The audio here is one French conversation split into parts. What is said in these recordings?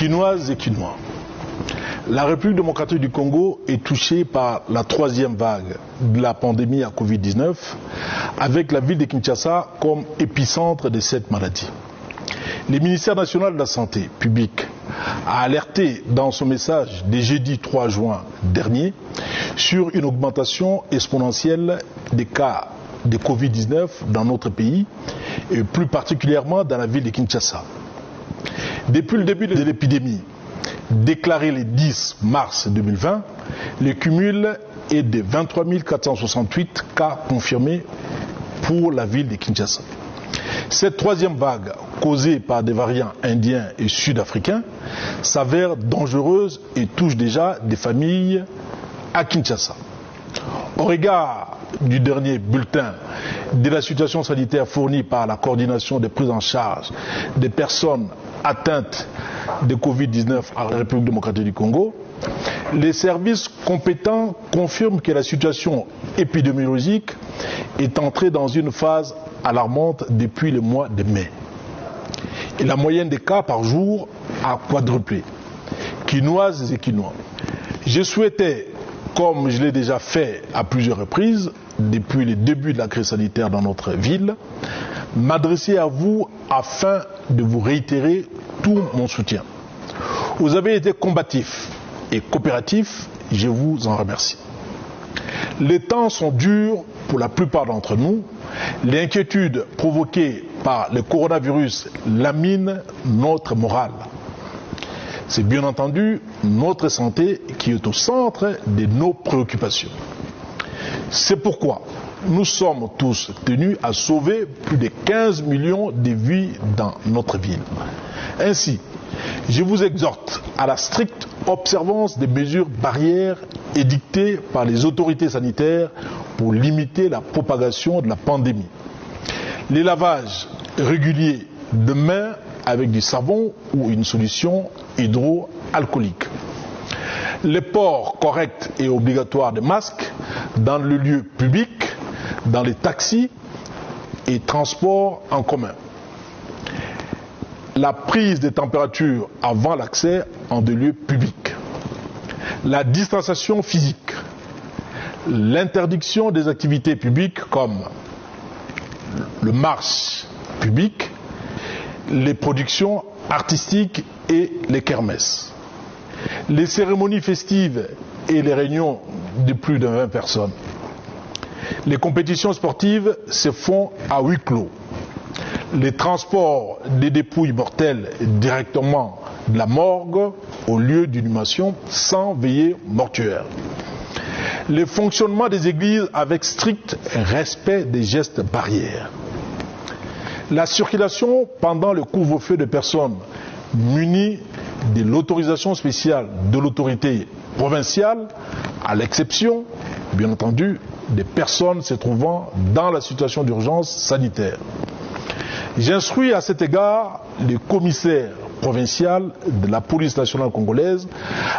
Quinoises et Quinois, la République démocratique du Congo est touchée par la troisième vague de la pandémie à Covid-19, avec la ville de Kinshasa comme épicentre de cette maladie. Le ministère national de la Santé publique a alerté dans son message de jeudi 3 juin dernier sur une augmentation exponentielle des cas de Covid-19 dans notre pays et plus particulièrement dans la ville de Kinshasa. Depuis le début de l'épidémie, déclaré le 10 mars 2020, le cumul est de 23 468 cas confirmés pour la ville de Kinshasa. Cette troisième vague, causée par des variants indiens et sud-africains, s'avère dangereuse et touche déjà des familles à Kinshasa. Au regard du dernier bulletin de la situation sanitaire fournie par la coordination des prises en charge des personnes atteintes de Covid-19 à la République démocratique du Congo, les services compétents confirment que la situation épidémiologique est entrée dans une phase alarmante depuis le mois de mai. Et la moyenne des cas par jour a quadruplé. Quinoises et Quinois, je souhaitais, comme je l'ai déjà fait à plusieurs reprises depuis le début de la crise sanitaire dans notre ville, m'adresser à vous afin de vous réitérer tout mon soutien. Vous avez été combatifs et coopératifs, je vous en remercie. Les temps sont durs pour la plupart d'entre nous. L'inquiétude provoquée par le coronavirus lamine notre morale. C'est bien entendu notre santé qui est au centre de nos préoccupations. C'est pourquoi nous sommes tous tenus à sauver plus de 15 millions de vies dans notre ville. Ainsi, je vous exhorte à la stricte observance des mesures barrières édictées par les autorités sanitaires pour limiter la propagation de la pandémie. Les lavages réguliers de mains avec du savon ou une solution hydroalcoolique. Le port correct et obligatoire de masques dans le lieu public, dans les taxis et transports en commun. La prise des températures avant l'accès en des lieux publics. La distanciation physique. L'interdiction des activités publiques comme le marche public, les productions artistiques et les kermesses. Les cérémonies festives et les réunions de plus de 20 personnes. Les compétitions sportives se font à huis clos. Les transports des dépouilles mortelles directement de la morgue au lieu d'inhumation sans veillée mortuaire. Le fonctionnement des églises avec strict respect des gestes barrières. La circulation pendant le couvre-feu de personnes munies de l'autorisation spéciale de l'autorité provinciale, à l'exception, bien entendu, des personnes se trouvant dans la situation d'urgence sanitaire. J'instruis à cet égard le commissaire provincial de la police nationale congolaise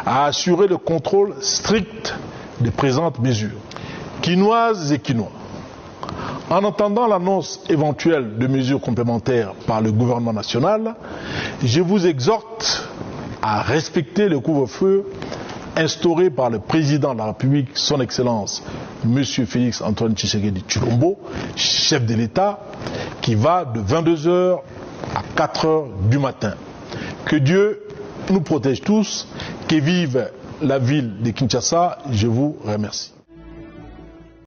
à assurer le contrôle strict des présentes mesures. Quinoises et Quinois. En attendant l'annonce éventuelle de mesures complémentaires par le gouvernement national, je vous exhorte à respecter le couvre-feu instauré par le président de la République, son Excellence, M. Félix Antoine Tshisekedi Tshilombo, chef de l'État, qui va de 22h à 4h du matin. Que Dieu nous protège tous, que vive la ville de Kinshasa, je vous remercie.